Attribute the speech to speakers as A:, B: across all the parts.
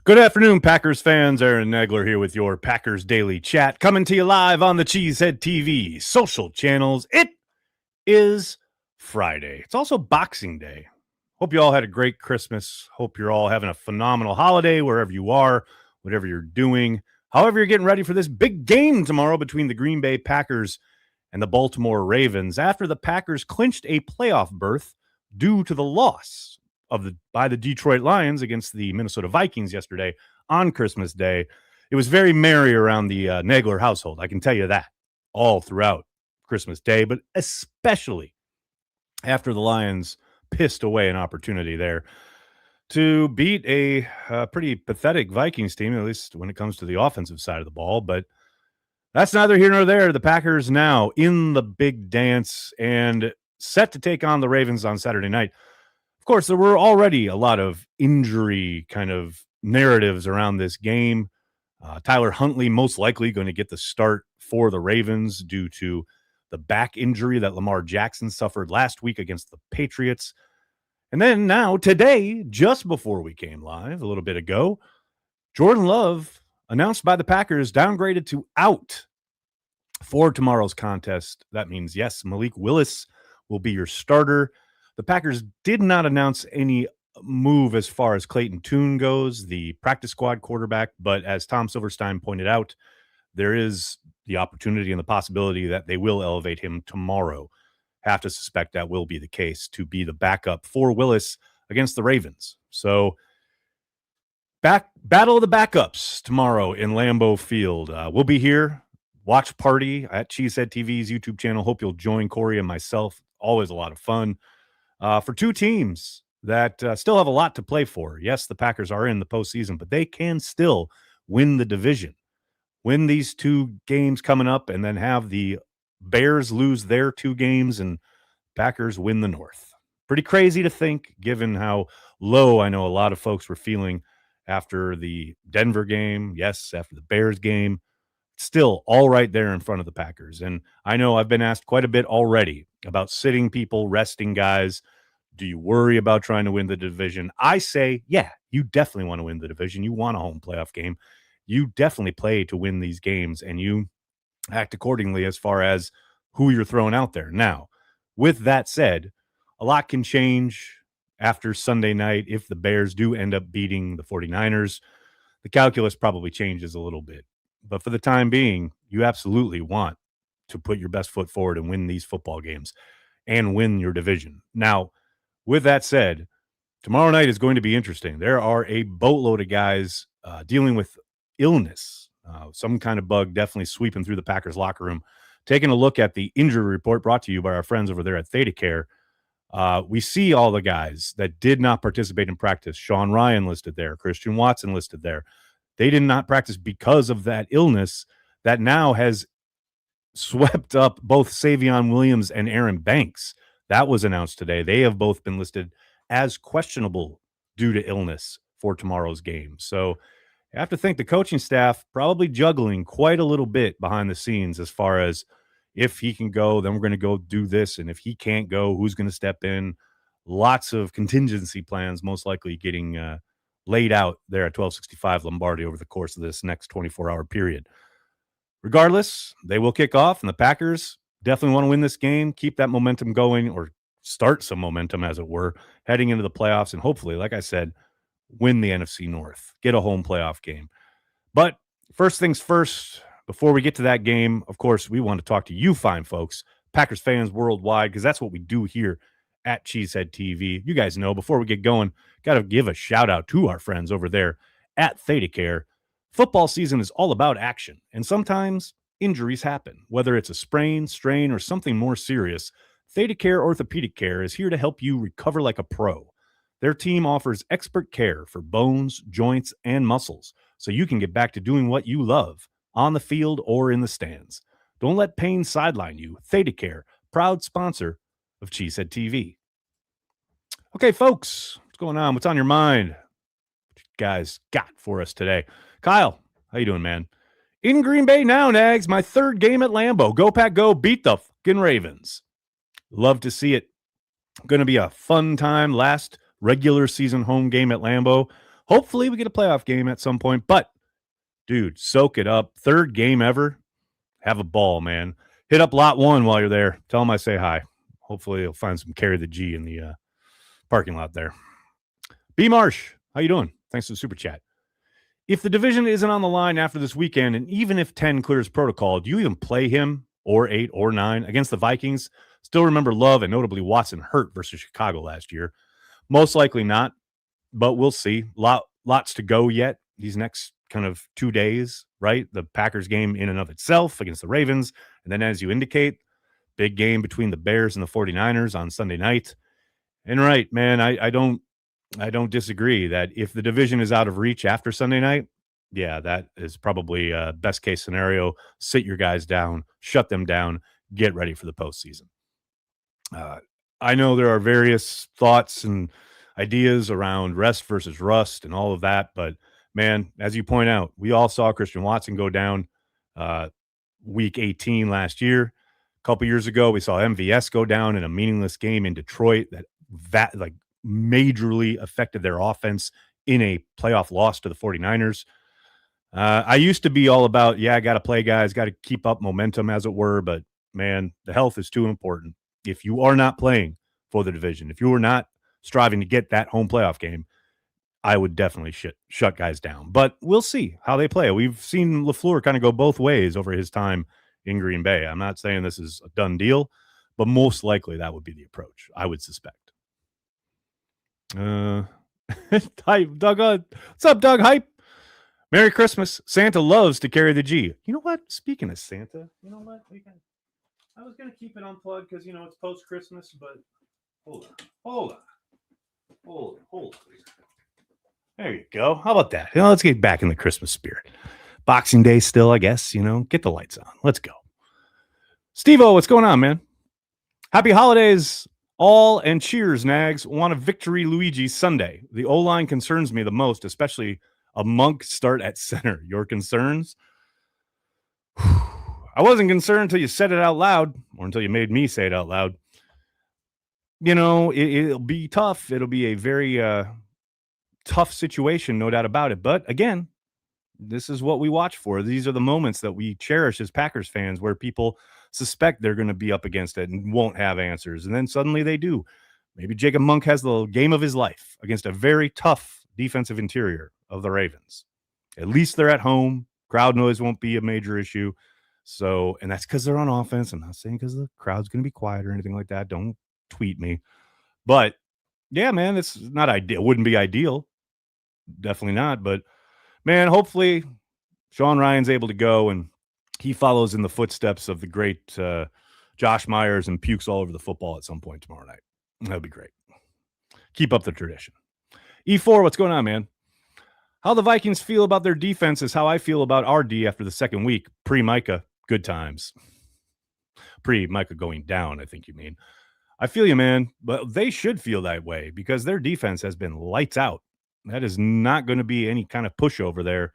A: Good afternoon, Packers fans. Aaron Nagler here with your Packers Daily Chat, coming to you live on the Cheesehead TV social channels. It is Friday. It's also Boxing Day. Hope you all had a great Christmas. Hope you're all having a phenomenal holiday wherever you are, whatever you're doing. However, you're getting ready for this big game tomorrow between the Green Bay Packers and the Baltimore Ravens after the Packers clinched a playoff berth due to the loss by the Detroit Lions against the Minnesota Vikings yesterday on Christmas Day. It was very merry around the Nagler household. I can tell you that all throughout Christmas Day, but especially after the Lions pissed away an opportunity there to beat a pretty pathetic Vikings team, at least when it comes to the offensive side of the ball. But that's neither here nor there. The Packers now in the big dance and set to take on the Ravens on Saturday night. Of course, there were already a lot of injury kind of narratives around this game. Tyler Huntley most likely going to get the start for the Ravens due to the back injury that Lamar Jackson suffered last week against the Patriots. And then now, today, just before we came live, a little bit ago, Jordan Love, announced by the Packers, downgraded to out for tomorrow's contest. That means, yes, Malik Willis will be your starter. The Packers did not announce any move as far as Clayton Tune goes, the practice squad quarterback, but as Tom Silverstein pointed out, there is the opportunity and the possibility that they will elevate him tomorrow. Have to suspect that will be the case to be the backup for Willis against the Ravens. So battle of the backups tomorrow in Lambeau Field. We'll be here, watch party at Cheesehead TV's YouTube channel. Hope you'll join Corey and myself. Always a lot of fun. For two teams that still have a lot to play for. Yes, the Packers are in the postseason, but they can still win the division. Win these two games coming up and then have the Bears lose their two games and Packers win the North. Pretty crazy to think, given how low I know a lot of folks were feeling after the Denver game. Yes, after the Bears game. Still all right there in front of the Packers. And I know I've been asked quite a bit already about sitting people, resting guys. Do you worry about trying to win the division? I say, yeah, you definitely want to win the division. You want a home playoff game. You definitely play to win these games, and you act accordingly as far as who you're throwing out there. Now, with that said, a lot can change after Sunday night if the Bears do end up beating the 49ers. The calculus probably changes a little bit. But for the time being, you absolutely want to put your best foot forward and win these football games and win your division. Now, with that said, tomorrow night is going to be interesting. There are a boatload of guys dealing with illness, some kind of bug definitely sweeping through the Packers locker room. Taking a look at the injury report brought to you by our friends over there at ThedaCare, we see all the guys that did not participate in practice. Sean Ryan listed there, Christian Watson listed there. They did not practice because of that illness that now has swept up both Savion Williams and Aaron Banks. That was announced today. They have both been listed as questionable due to illness for tomorrow's game. So I have to think the coaching staff probably juggling quite a little bit behind the scenes as far as if he can go, then we're going to go do this. And if he can't go, who's going to step in? Lots of contingency plans most likely getting laid out there at 1265 Lombardi over the course of this next 24-hour period. Regardless, they will kick off, and the Packers definitely want to win this game, keep that momentum going, or start some momentum, as it were, heading into the playoffs, and hopefully, like I said, win the NFC North, get a home playoff game. But first things first, before we get to that game, of course, we want to talk to you fine folks, Packers fans worldwide, because that's what we do here at Cheesehead TV. You guys know, before we get going, got to give a shout out to our friends over there at ThedaCare. Football season is all about action, and sometimes injuries happen. Whether it's a sprain, strain, or something more serious, ThedaCare Orthopedic Care is here to help you recover like a pro. Their team offers expert care for bones, joints, and muscles, so you can get back to doing what you love on the field or in the stands. Don't let pain sideline you. ThedaCare, proud sponsor of Cheesehead TV. Okay, folks, what's going on? What's on your mind? What you guys got for us today? Kyle, how you doing, man? In Green Bay now, Nags. My third game at Lambeau. Go Pack Go. Beat the fucking Ravens. Love to see it. Going to be a fun time. Last regular season home game at Lambeau. Hopefully we get a playoff game at some point, but dude, soak it up. Third game ever. Have a ball, man. Hit up lot 1 while you're there. Tell them I say hi. Hopefully you'll find some carry the G in the parking lot there. B Marsh, how you doing? Thanks for the super chat. If the division isn't on the line after this weekend, and even if 10 clears protocol, do you even play him or 8 or 9 against the Vikings? Still remember Love and notably Watson hurt versus Chicago last year. Most likely not, but we'll see. Lots to go yet these next kind of 2 days, right? The Packers game in and of itself against the Ravens. And then as you indicate, big game between the Bears and the 49ers on Sunday night. And right, man, I don't disagree that if the division is out of reach after Sunday night, yeah, that is probably best case scenario. Sit your guys down, shut them down, get ready for the postseason. I know there are various thoughts and ideas around rest versus rust and all of that, but man, as you point out, we all saw Christian Watson go down week 18 last year. A couple years ago, we saw MVS go down in a meaningless game in Detroit that like majorly affected their offense in a playoff loss to the 49ers. I used to be all about, I got to play guys, got to keep up momentum as it were, but man, the health is too important. If you are not playing for the division, if you are not striving to get that home playoff game, I would definitely shut guys down. But we'll see how they play. We've seen LaFleur kind of go both ways over his time in Green Bay. I'm not saying this is a done deal, but most likely that would be the approach, I would suspect. Hi, Doug. What's up, Doug? Hype. Merry Christmas. Santa loves to carry the G. You know what? Speaking of Santa, you know what? I was going to keep it unplugged because, it's post-Christmas, but hold on. There you go. How about that? Let's get back in the Christmas spirit. Boxing Day still, I guess, get the lights on. Let's go. Steve-O, what's going on, man? Happy holidays, all, and cheers, Nags. Want a victory, Luigi, Sunday. The O-line concerns me the most, especially a Monk start at center. Your concerns? I wasn't concerned until you said it out loud, or until you made me say it out loud. It'll be tough. It'll be a very tough situation, no doubt about it. But again, this is what we watch for. These are the moments that we cherish as Packers fans where people suspect they're going to be up against it and won't have answers. And then suddenly they do. Maybe Jacob Monk has the game of his life against a very tough defensive interior of the Ravens. At least they're at home. Crowd noise won't be a major issue. So, and that's because they're on offense. I'm not saying because the crowd's going to be quiet or anything like that. Don't tweet me. But yeah, man, it's not ideal. It wouldn't be ideal. Definitely not. But man, hopefully Sean Ryan's able to go and he follows in the footsteps of the great Josh Myers and pukes all over the football at some point tomorrow night. That would be great. Keep up the tradition. E4, what's going on, man? How the Vikings feel about their defense is how I feel about our D after the second week. Pre-Micah, good times. Pre-Micah going down, I think you mean. I feel you, man, but they should feel that way because their defense has been lights out. That is not going to be any kind of pushover there,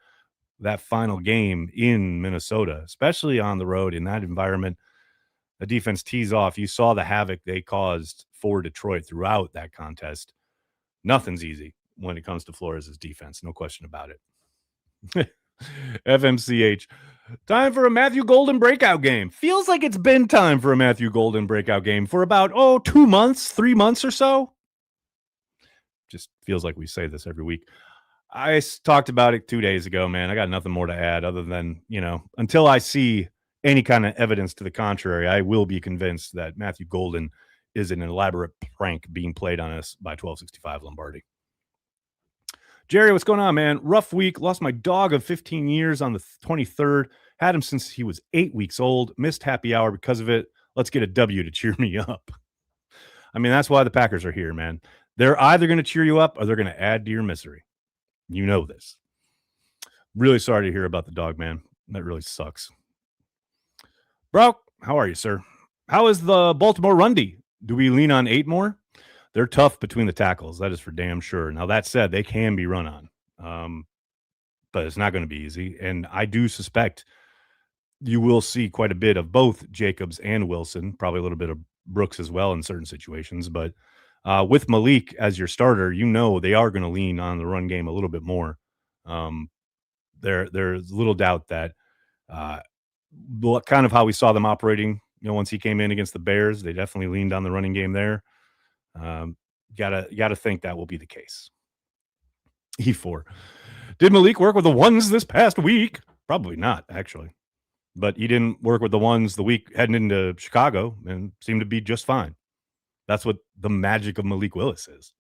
A: that final game in Minnesota, especially on the road in that environment. The defense tees off. You saw the havoc they caused for Detroit throughout that contest. Nothing's easy when it comes to Flores' defense. No question about it. FMCH. Time for a Matthew Golden breakout game. Feels like it's been time for a Matthew Golden breakout game for about, 2 months, 3 months or so. Just feels like we say this every week. I talked about it 2 days ago, man. I got nothing more to add other than, until I see any kind of evidence to the contrary, I will be convinced that Matthew Golden is an elaborate prank being played on us by 1265 Lombardi. Jerry, what's going on, man? Rough week. Lost my dog of 15 years on the 23rd. Had him since he was 8 weeks old. Missed happy hour because of it. Let's get a W to cheer me up. I mean, that's why the Packers are here, man. They're either going to cheer you up or they're going to add to your misery. You know this. Really sorry to hear about the dog, man. That really sucks. Bro, how are you, sir? How is the Baltimore Rundy? Do we lean on 8 more? They're tough between the tackles. That is for damn sure. Now, that said, they can be run on. But it's not going to be easy. And I do suspect you will see quite a bit of both Jacobs and Wilson, probably a little bit of Brooks as well in certain situations. But With Malik as your starter, they are going to lean on the run game a little bit more. Um, there's little doubt that uh, kind of how we saw them operating. Once he came in against the Bears, they definitely leaned on the running game there. Um, gotta think that will be the case. E4. Did Malik work with the ones this past week? Probably not, actually. But he didn't work with the ones the week heading into Chicago and seemed to be just fine. That's what the magic of Malik Willis is.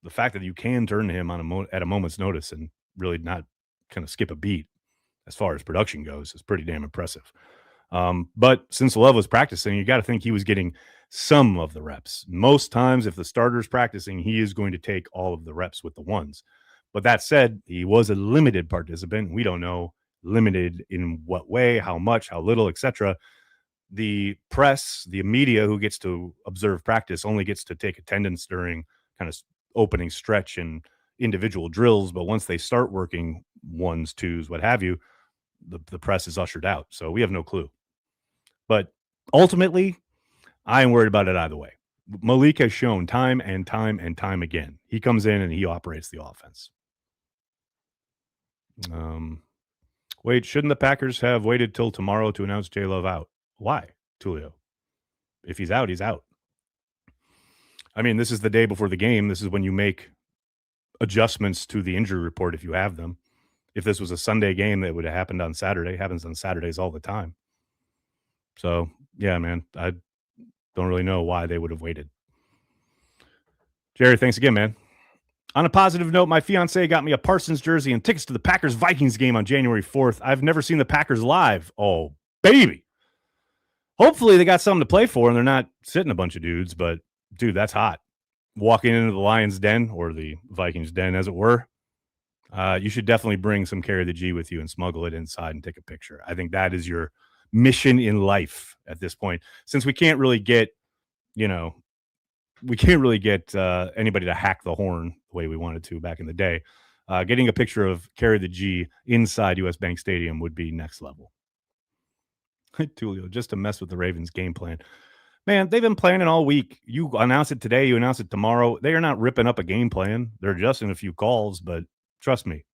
A: The fact that you can turn to him at a moment's notice and really not kind of skip a beat as far as production goes is pretty damn impressive. But since Love was practicing, you got to think he was getting some of the reps. Most times, if the starter's practicing, he is going to take all of the reps with the ones. But that said, he was a limited participant. We don't know limited in what way, how much, how little, etc. The press, the media who gets to observe practice only gets to take attendance during kind of opening stretch and individual drills. But once they start working ones, twos, what have you, the press is ushered out. So we have no clue. But ultimately, I ain't worried about it either way. Malik has shown time and time and time again. He comes in and he operates the offense. Wait, shouldn't the Packers have waited till tomorrow to announce J Love out? Why, Tulio? If he's out, he's out. I mean, this is the day before the game. This is when you make adjustments to the injury report if you have them. If this was a Sunday game, that would have happened on Saturday. It happens on Saturdays all the time. So, yeah, man, I don't really know why they would have waited. Jerry, thanks again, man. On a positive note, my fiance got me a Parsons jersey and tickets to the Packers-Vikings game on January 4th. I've never seen the Packers live. Oh, baby. Hopefully they got something to play for and they're not sitting a bunch of dudes, but, dude, that's hot. Walking into the Lions' den, or the Vikings' den, as it were, you should definitely bring some Carry the G with you and smuggle it inside and take a picture. I think that is your mission in life at this point. Since we can't really get, anybody to hack the horn the way we wanted to back in the day. Getting a picture of Carry the G inside US Bank Stadium would be next level. Tulio, just to mess with the Ravens game plan. Man, they've been planning all week. You announce it today, you announce it tomorrow. They are not ripping up a game plan. They're adjusting a few calls, but trust me,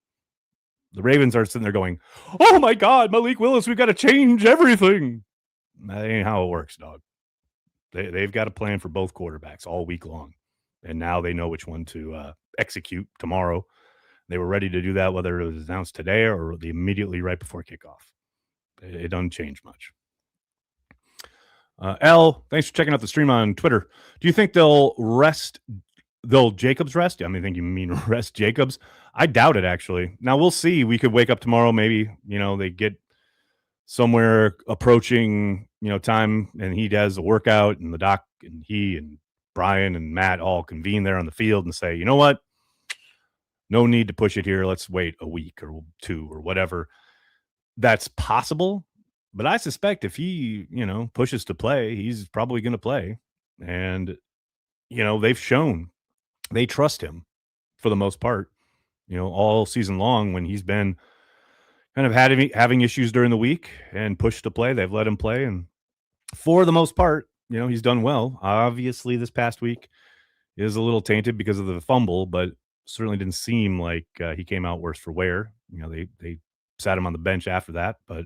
A: the Ravens are sitting there going, oh my God, Malik Willis, we've got to change everything. That ain't how it works, dog. They've got a plan for both quarterbacks all week long. And now they know which one to execute tomorrow. They were ready to do that, whether it was announced today or immediately right before kickoff. It doesn't change much. L, thanks for checking out the stream on Twitter. Do you think they'll Jacobs rest? I think you mean rest Jacobs. I doubt it, actually. Now, we'll see. We could wake up tomorrow. Maybe, they get somewhere approaching, time, and he does a workout, and the doc and he and Brian and Matt all convene there on the field and say, you know what? No need to push it here. Let's wait a week or two or whatever. That's possible. But I suspect if he, pushes to play, he's probably going to play. And, they've shown they trust him for the most part, all season long when he's been kind of having issues during the week and pushed to play. They've let him play. And for the most part, he's done well. Obviously, this past week is a little tainted because of the fumble, but certainly didn't seem like he came out worse for wear. They sat him on the bench after that, but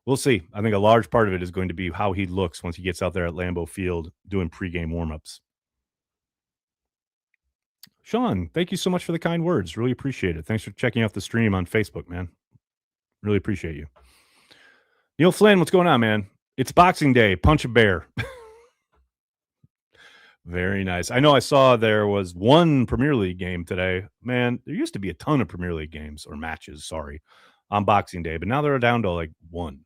A: we'll see. I think a large part of it is going to be how he looks once he gets out there at Lambeau Field doing pregame warmups. Sean, thank you so much for the kind words. Really appreciate it. Thanks for checking out the stream on Facebook, man. Really appreciate you. Neil Flynn, what's going on, man? It's Boxing Day. Punch a bear. Very nice. I know I saw there was one Premier League game today. Man, there used to be a ton of Premier League games or matches, on Boxing Day, but now they're down to like one.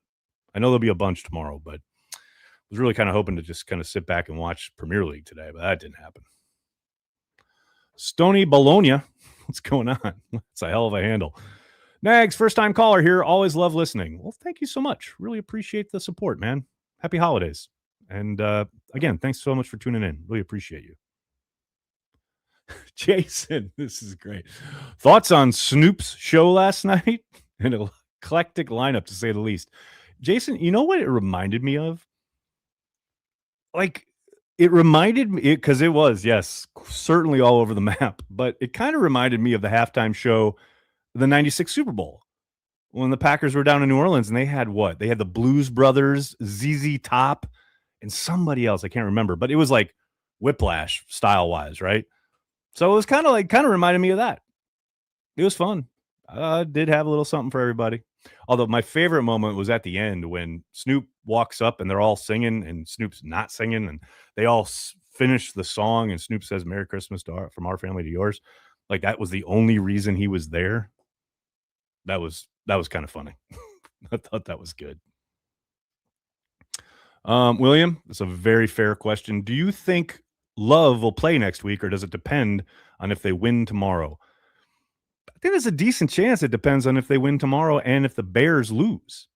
A: I know there'll be a bunch tomorrow, but I was really kind of hoping to just kind of sit back and watch Premier League today, but that didn't happen. Stony Bologna, what's going on? It's a hell of a handle. Nags, first-time caller here. Always love listening. Well, thank you so much. Really appreciate the support, man. Happy holidays. And again, thanks so much for tuning in. Really appreciate you. Jason, this is great. Thoughts on Snoop's show last night? An eclectic lineup, to say the least. Jason, you know what it reminded me of? Like It reminded me because it was, yes, certainly all over the map, but it kind of reminded me of the halftime show, the 96 Super Bowl, when the Packers were down in New Orleans and they had what? They had the Blues Brothers, ZZ Top, and somebody else. I can't remember, but it was like Whiplash style wise, right? So it was kind of reminded me of that. It was fun. Did have a little something for everybody. Although my favorite moment was at the end when Snoop walks up and they're all singing and Snoop's not singing and they all finish the song and Snoop says "Merry Christmas to from our family to yours." Like that was the only reason he was there. That was kind of funny. I thought that was good. William, it's a very fair question. Do you think Love will play next week, or does it depend on if they win tomorrow? I think there's a decent chance it depends on if they win tomorrow and if the Bears lose.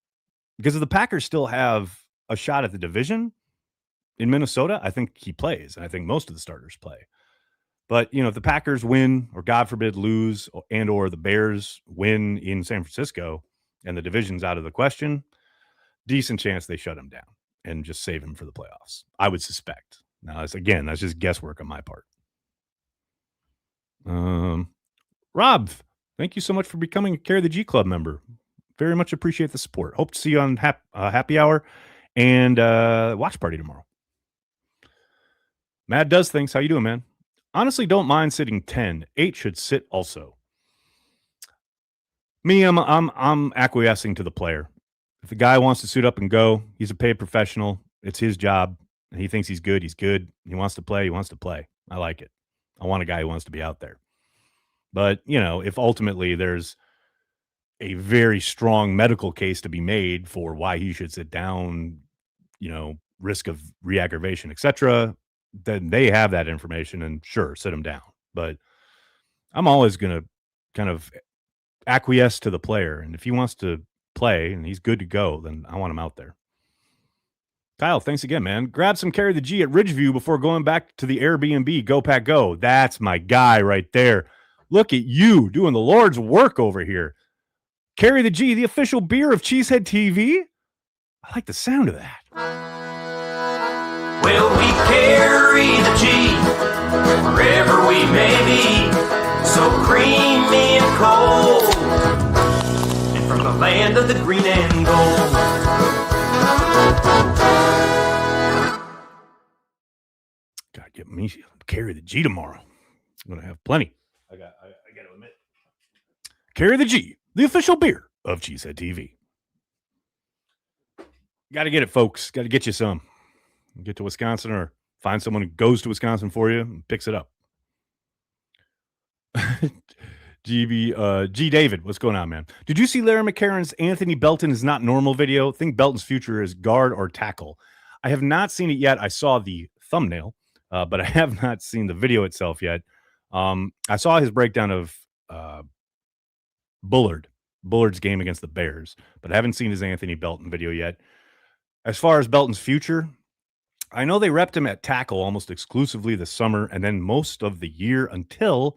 A: Because if the Packers still have a shot at the division in Minnesota, I think he plays. And I think most of the starters play. But, if the Packers win or God forbid lose and or the Bears win in San Francisco and the division's out of the question, decent chance they shut him down and just save him for the playoffs. I would suspect. Now, that's just guesswork on my part. Rob, thank you so much for becoming a Carry the G Club member. Very much appreciate the support. Hope to see you on Happy Hour and Watch Party tomorrow. Mad Does Things. How you doing, man? Honestly, don't mind sitting 10. 8 should sit also. Me, I'm acquiescing to the player. If the guy wants to suit up and go, he's a paid professional. It's his job. And he thinks he's good. He's good. He wants to play. He wants to play. I like it. I want a guy who wants to be out there. But, if ultimately there's a very strong medical case to be made for why he should sit down, risk of re-aggravation, etc., then they have that information and sure, sit him down. But I'm always going to kind of acquiesce to the player. And if he wants to play and he's good to go, then I want him out there. Kyle, thanks again, man. Grab some Carry the G at Ridgeview before going back to the Airbnb. Go Pack Go. That's my guy right there. Look at you doing the Lord's work over here. Carry the G, the official beer of Cheesehead TV. I like the sound of that.
B: Well, we carry the G wherever we may be, so creamy and cold, and from the land of the green and gold.
A: Gotta get me Carry the G tomorrow. I'm gonna have plenty. I gotta admit. Carry the G, the official beer of Cheesehead TV. Gotta get it, folks. Gotta get you some. Get to Wisconsin or find someone who goes to Wisconsin for you and picks it up. G David, what's going on, man? Did you see Larry McCarron's Anthony Belton is not normal video? Think Belton's future is guard or tackle. I have not seen it yet. I saw the thumbnail, but I have not seen the video itself yet. I saw his breakdown of Bullard's game against the Bears, but I haven't seen his Anthony Belton video yet. As far as Belton's future, I know they repped him at tackle almost exclusively this summer and then most of the year until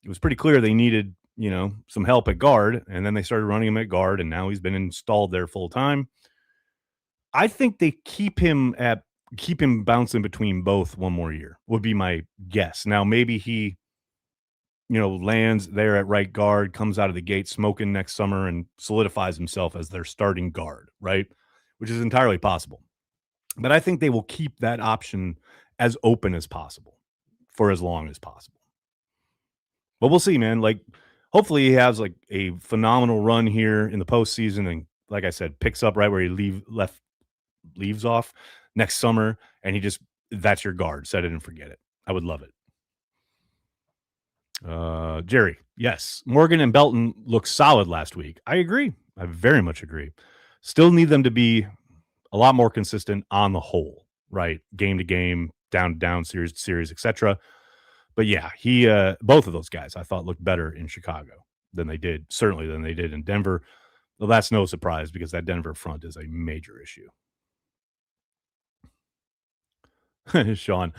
A: it was pretty clear they needed, some help at guard. And then they started running him at guard and now he's been installed there full time. I think they keep him bouncing between both one more year would be my guess. Now, maybe he, lands there at right guard, comes out of the gate smoking next summer and solidifies himself as their starting guard, right? Which is entirely possible. But I think they will keep that option as open as possible for as long as possible. But we'll see, man. Hopefully he has a phenomenal run here in the postseason. And like I said, picks up right where he leaves off next summer. And that's your guard. Set it and forget it. I would love it. Jerry, yes. Morgan and Belton looked solid last week. I agree. I very much agree. Still need them to be a lot more consistent on the whole, right? Game to game, down to down, series to series, etc. But yeah, both of those guys I thought looked better in Chicago than they did in Denver. Well, that's no surprise because that Denver front is a major issue. Sean,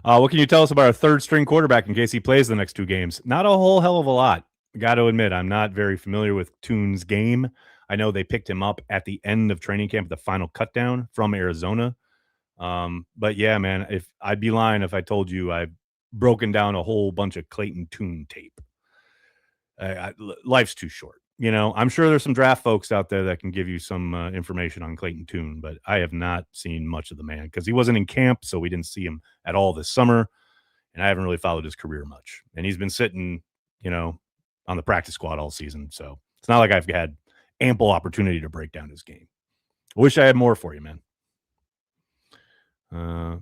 A: what can you tell us about our third string quarterback in case he plays the next two games? Not a whole hell of a lot. Got to admit, I'm not very familiar with Toon's game. I know they picked him up at the end of training camp, the final cutdown from Arizona. But yeah, man, if I'd be lying if I told you I've broken down a whole bunch of Clayton Tune tape. Life's too short. You know, I'm sure there's some draft folks out there that can give you some information on Clayton Tune, but I have not seen much of the man because he wasn't in camp, so we didn't see him at all this summer, and I haven't really followed his career much. And he's been sitting, you know, on the practice squad all season, so it's not like I've had ample opportunity to break down his game. I wish I had more for you, man.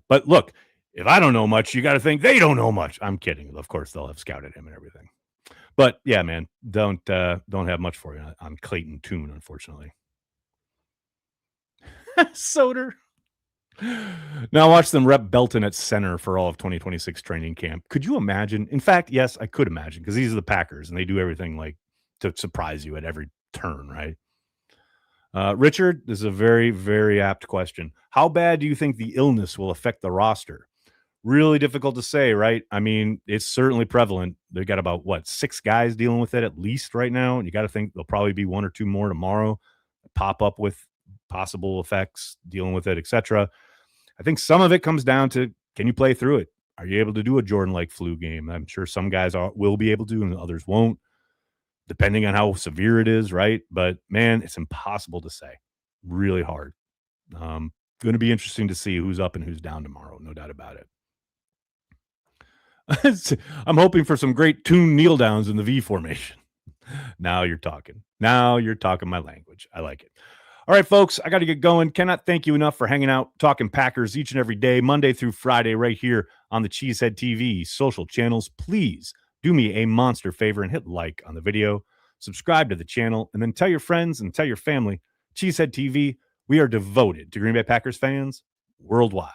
A: But look, if I don't know much, you got to think they don't know much. I'm kidding. Of course, they'll have scouted him and everything. But yeah, man, don't have much for you on Clayton Tune, unfortunately. Soder. Now watch them rep Belton at center for all of 2026 training camp. Could you imagine? In fact, yes, I could imagine because these are the Packers and they do everything like to surprise you at every turn, right? Richard, this is a very, very apt question. How bad do you think the illness will affect the roster? Really difficult to say, right? I mean, it's certainly prevalent. They got about 6 guys dealing with it at least right now, and you got to think there'll probably be 1 or 2 more tomorrow pop up with possible effects, dealing with it, etc. I think some of it comes down to, can you play through it? Are you able to do a Jordan-like flu game? I'm sure some guys will be able to, and others won't, depending on how severe it is, right? But man, it's impossible to say. Really hard. Going to be interesting to see who's up and who's down tomorrow, no doubt about it. I'm hoping for some great tune kneel downs in the V formation. Now you're talking. Now you're talking my language. I like it. All right, folks, I got to get going. Cannot thank you enough for hanging out, talking Packers each and every day, Monday through Friday, right here on the Cheesehead TV social channels. Please do me a monster favor and hit like on the video, subscribe to the channel, and then tell your friends and tell your family. Cheesehead TV, we are devoted to Green Bay Packers fans worldwide.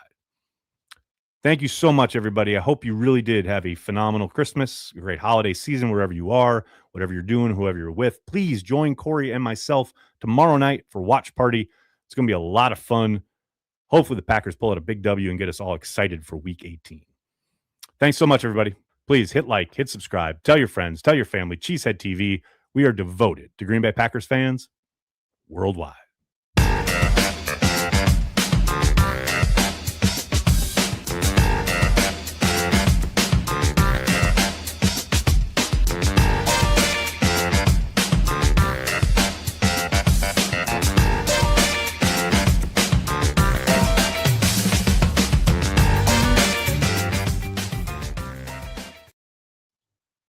A: Thank you so much, everybody. I hope you really did have a phenomenal Christmas, a great holiday season, wherever you are, whatever you're doing, whoever you're with. Please join Corey and myself tomorrow night for Watch Party. It's going to be a lot of fun. Hopefully the Packers pull out a big W and get us all excited for Week 18. Thanks so much, everybody. Please hit like, hit subscribe, tell your friends, tell your family. Cheesehead TV, we are devoted to Green Bay Packers fans worldwide.